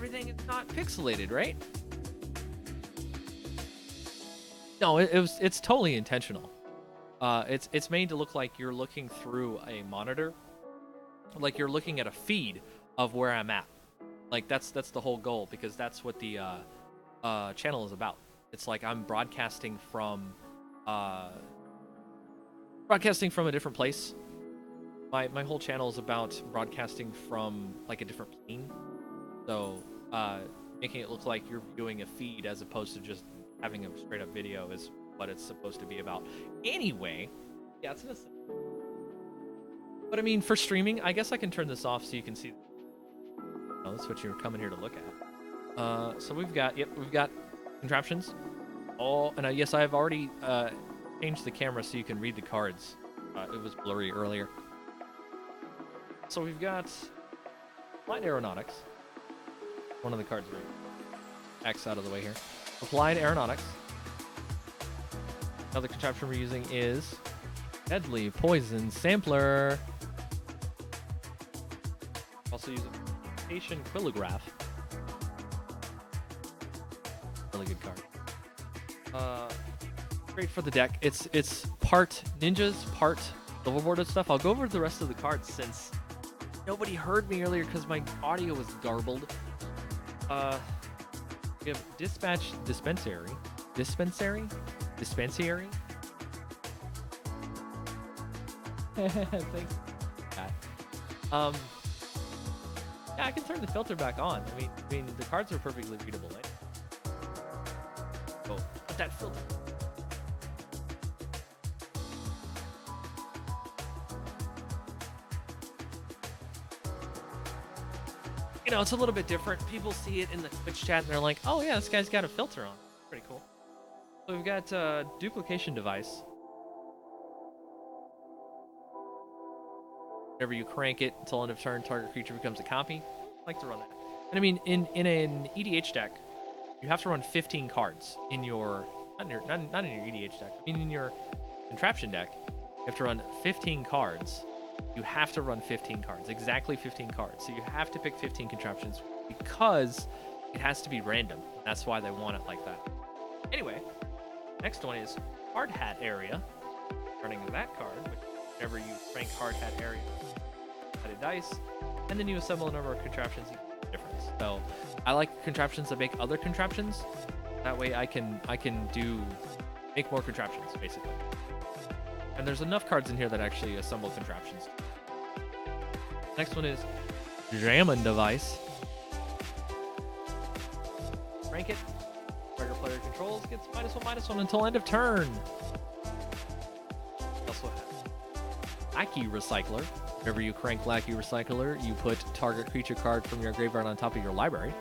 everything is not pixelated, right? No, it's totally intentional. It's made to look like you're looking through a monitor, like you're looking at a feed of where I'm at. Like that's the whole goal, because that's what the channel is about. It's like I'm broadcasting from a different place. My whole channel is about broadcasting from like a different plane. So making it look like you're viewing a feed as opposed to just having a straight up video is what it's supposed to be about. Anyway, yeah, it's innocent. But I mean, for streaming, I guess I can turn this off so you can see. Oh, that's what you're coming here to look at. So we've got contraptions. Oh, and yes, I have already changed the camera so you can read the cards. It was blurry earlier. So we've got Applied Aeronautics. One of the cards right. X out of the way here. Applied Aeronautics. Another contraption we're using is Deadly Poison Sampler. Also using Station Quillograph. Really good card. Great for the deck. It's part ninjas, part silverboarded stuff. I'll go over the rest of the cards since nobody heard me earlier because my audio was garbled. We have Dispatch Dispensary. Dispensary? Thanks. Yeah, I can turn the filter back on. I mean, the cards are perfectly readable. Eh? Oh, but that filter. You know, it's a little bit different. People see it in the Twitch chat and they're like, "Oh yeah, this guy's got a filter on." Pretty cool. So we've got duplication device. Whenever you crank it until end of turn, target creature becomes a copy. I like to run that. And I mean, in an EDH deck, you have to run 15 cards in your not in your EDH deck. I mean, in your contraption deck, you have to run 15 cards. You have to run 15 cards, exactly 15 cards. So you have to pick 15 contraptions because it has to be random. That's why they want it like that. Anyway, next one is Hard Hat Area. Running that card, which whenever you rank Hard Hat Area, add a dice, and then you assemble a number of contraptions. Difference. So I like contraptions that make other contraptions. That way I can make more contraptions basically. And there's enough cards in here that actually assemble contraptions. Next one is Jamming Device. Rank it. Whatever player controls gets -1/-1 until end of turn. Also have Lackey Recycler. Whenever you crank Lackey Recycler, you put target creature card from your graveyard on top of your library.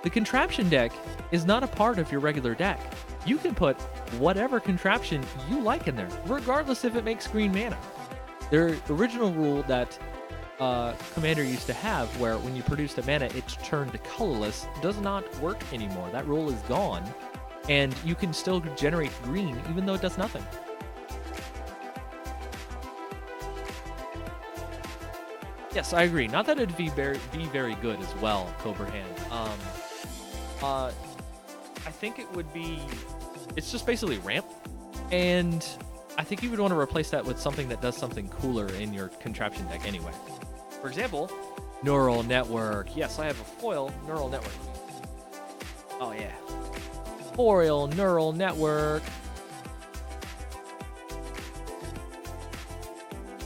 The contraption deck is not a part of your regular deck. You can put whatever contraption you like in there, regardless if it makes green mana. Their original rule that Commander used to have, where when you produced a mana, it turned colorless, does not work anymore. That rule is gone, and you can still generate green even though it does nothing. Yes, I agree. Not that it'd be very good as well, Cobra Hand. I think it would be. It's just basically ramp, and I think you would want to replace that with something that does something cooler in your contraption deck anyway. For example, Neural Network. Yes, I have a foil Neural Network. Oh yeah, foil Neural Network.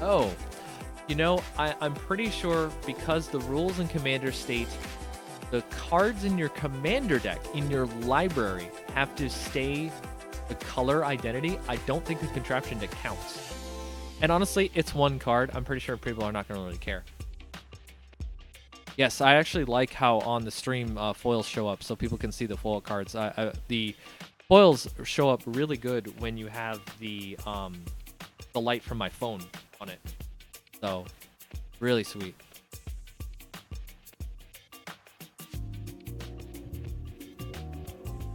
Oh, you know, I'm pretty sure because the rules in Commander state the cards in your Commander deck, in your library, have to stay the color identity. I don't think the contraption deck counts. And honestly, it's one card. I'm pretty sure people are not going to really care. Yes, I actually like how on the stream foils show up so people can see the foil cards. The foils show up really good when you have the light from my phone on it. So, really sweet.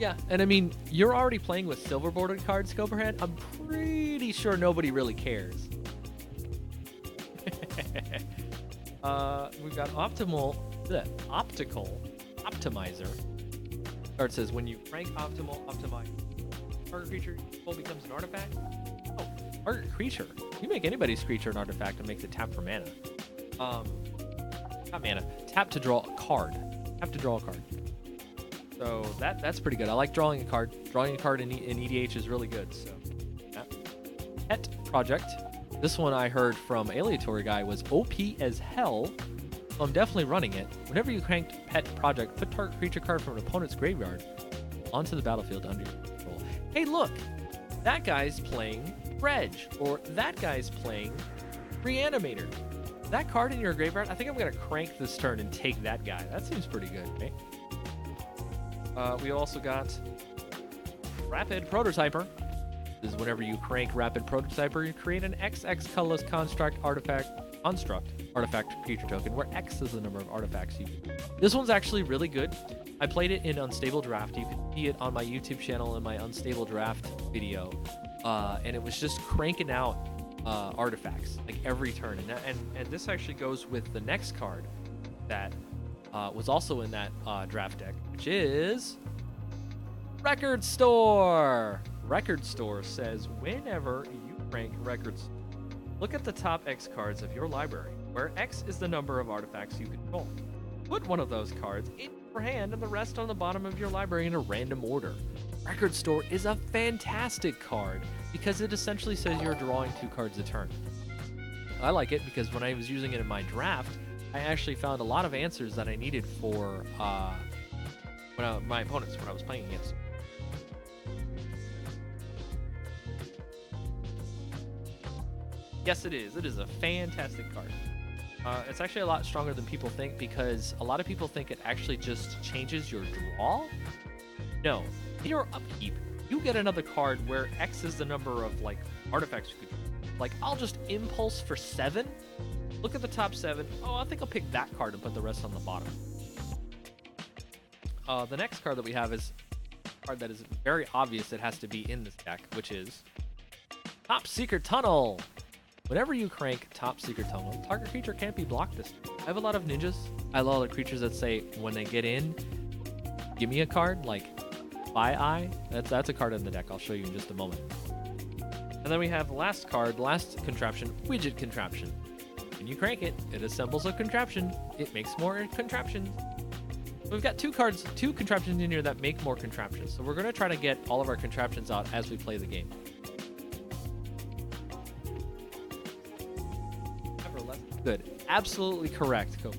Yeah, and I mean, you're already playing with silver bordered cards, Cobra Hand. I'm pretty sure nobody really cares. We've got optical optimizer. It says when you rank optimize, target creature becomes an artifact. Oh, target creature. You make anybody's creature an artifact and makes it tap for mana. Not mana. Tap to draw a card. Tap to draw a card. So that's pretty good. I like drawing a card. Drawing a card in EDH is really good. So, yeah. Pet project. This one I heard from Aleatory Guy was OP as hell. So I'm definitely running it. Whenever you cranked Pet project, put target creature card from an opponent's graveyard onto the battlefield under your control. Hey, look, that guy's playing Reg, or that guy's playing Reanimator. That card in your graveyard, I think I'm gonna crank this turn and take that guy. That seems pretty good, right? We also got Rapid Prototyper. This is whenever you crank Rapid Prototyper, you create an XX colorless construct artifact creature token, where X is the number of artifacts you can. This one's actually really good. I played it in Unstable Draft. You can see it on my YouTube channel in my Unstable Draft video. And it was just cranking out artifacts like every turn. And this actually goes with the next card that was also in that draft deck, which is Record Store. Record Store says whenever you rank records, look at the top X cards of your library, where X is the number of artifacts you control. Put one of those cards in your hand and the rest on the bottom of your library in a random order. Record Store is a fantastic card because it essentially says you're drawing 2 cards a turn. I like it because when I was using it in my draft, I actually found a lot of answers that I needed for my opponents when I was playing against them. Yes, it is. It is a fantastic card. It's actually a lot stronger than people think because a lot of people think it actually just changes your draw. No, in your upkeep, you get another card where X is the number of like artifacts you could draw. Like, I'll just impulse for 7. Look at the top 7. Oh, I think I'll pick that card and put the rest on the bottom. The next card that we have is a card that is very obvious it has to be in this deck, which is Top Secret Tunnel. Whenever you crank Top Secret Tunnel, target creature can't be blocked this turn. I have a lot of ninjas. I have a lot of creatures that say when they get in, give me a card, like Spy Eye. That's a card in the deck. I'll show you in just a moment. And then we have the last card, last contraption, Widget Contraption. When you crank it, it assembles a contraption. It makes more contraptions. So we've got 2 contraptions in here that make more contraptions. So we're going to try to get all of our contraptions out as we play the game. Good. Absolutely correct, Cope.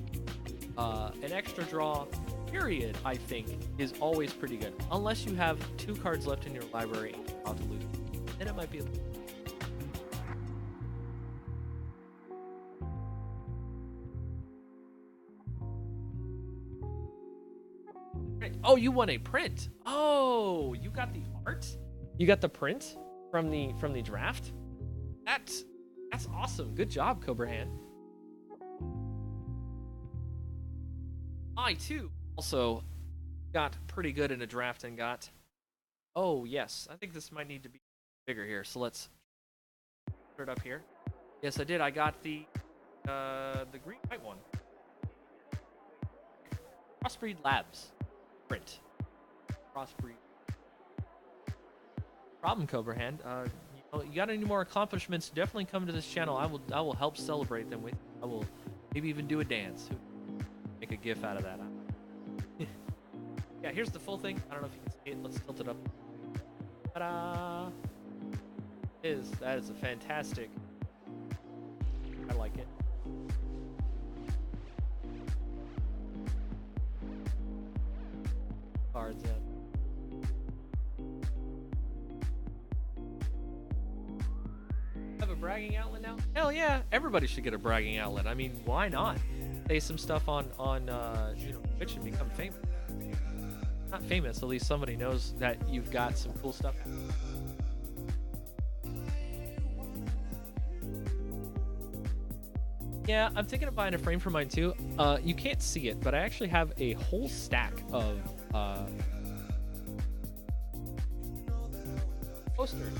An extra draw, period, I think, is always pretty good. Unless you have 2 cards left in your library and you're about to lose. Then it might be a little... Oh, you won a print. Oh, you got the art? You got the print from the draft? That's awesome. Good job, Cobra Hand. I too also got pretty good in a draft and got... Oh yes, I think this might need to be bigger here. So let's put it up here. Yes, I did. I got the green white one. Crossbreed Labs print. Crossbreed. Problem, Cobra Hand. You got any more accomplishments? Definitely come to this channel. I will help celebrate them with. I will maybe even do a dance. Make a gif out of that. Yeah, here's the full thing. I don't know if you can see it. Let's tilt it up. Ta-da! That is a fantastic. I like it. Cards in. Have a bragging outlet now? Hell yeah! Everybody should get a bragging outlet. I mean, why not? Say some stuff on Twitch and become famous. Not famous, at least somebody knows that you've got some cool stuff. Yeah, I'm thinking of buying a frame for mine too. You can't see it, but I actually have a whole stack of posters.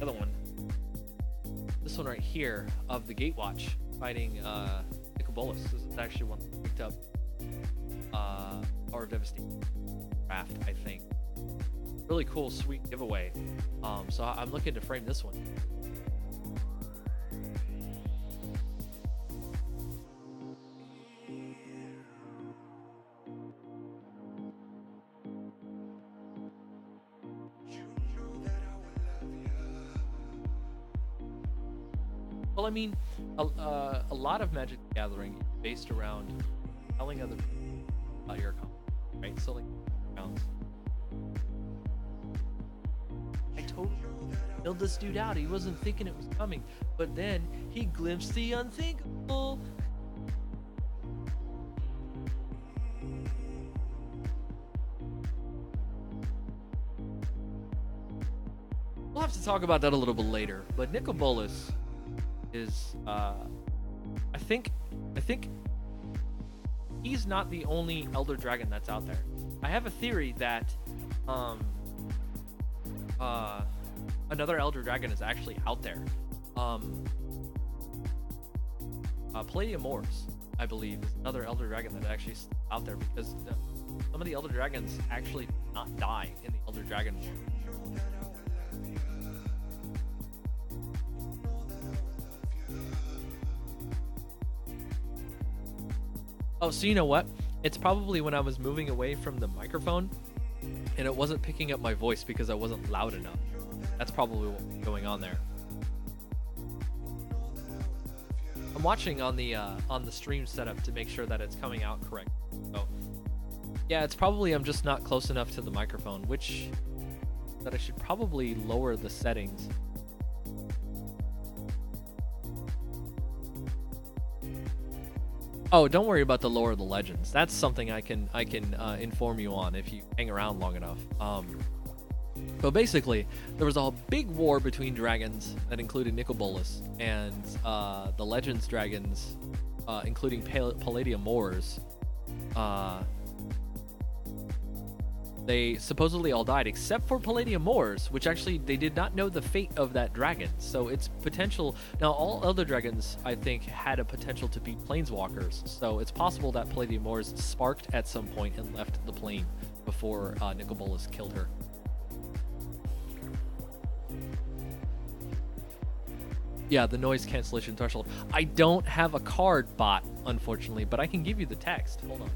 the other one. This one right here of the Gatewatch fighting Nicobolus. This is actually one that picked up Power of Devastation draft, I think. Really cool, sweet giveaway. So I'm looking to frame this one. Well, I mean, a lot of Magic the Gathering is based around telling other people about your account, right? Selling accounts. I totally build this dude out. He wasn't thinking it was coming, but then he glimpsed the unthinkable. We'll have to talk about that a little bit later, but Nicobolus is I think he's not the only Elder Dragon that's out there. I have a theory that another Elder Dragon is actually out there. Palladium Moors, I believe, is another Elder Dragon that actually is out there, because some of the Elder Dragons actually did not die in the Elder Dragon War. Oh, so you know what? It's probably when I was moving away from the microphone and it wasn't picking up my voice because I wasn't loud enough. That's probably what was going on there. I'm watching on the stream setup to make sure that it's coming out correct. So yeah, it's probably I'm just not close enough to the microphone, which that I should probably lower the settings. Oh, don't worry about the lore of the legends. That's something I can inform you on if you hang around long enough. But basically, there was a big war between dragons that included Nicobolus and the Legends dragons, including Palladium Moors. They supposedly all died except for Palladium Moors, which actually they did not know the fate of that dragon. So it's potential. Now, all other dragons, I think, had a potential to be planeswalkers. So it's possible that Palladium Moors sparked at some point and left the plane before Nicobolus killed her. Yeah, the noise cancellation threshold. I don't have a card bot, unfortunately, but I can give you the text. Hold on.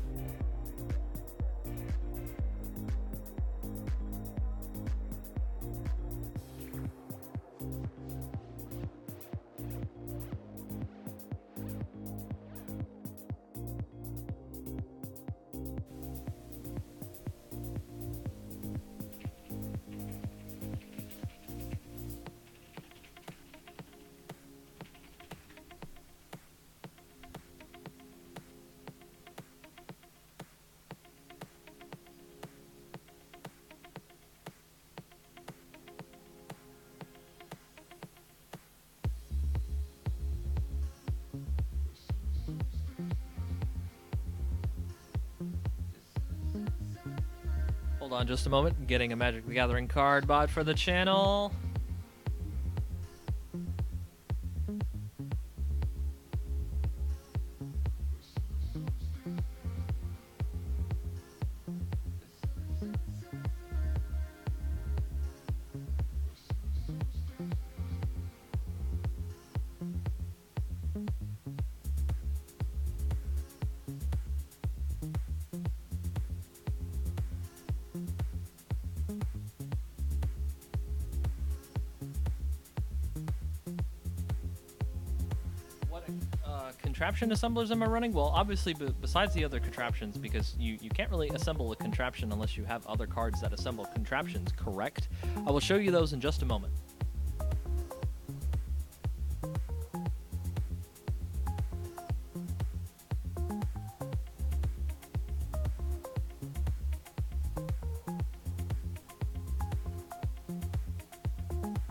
Hold on just a moment. Getting a Magic the Gathering card bot for the channel. Contraption assemblers am I running? Well, obviously, besides the other contraptions, because you can't really assemble a contraption unless you have other cards that assemble contraptions, correct? I will show you those in just a moment.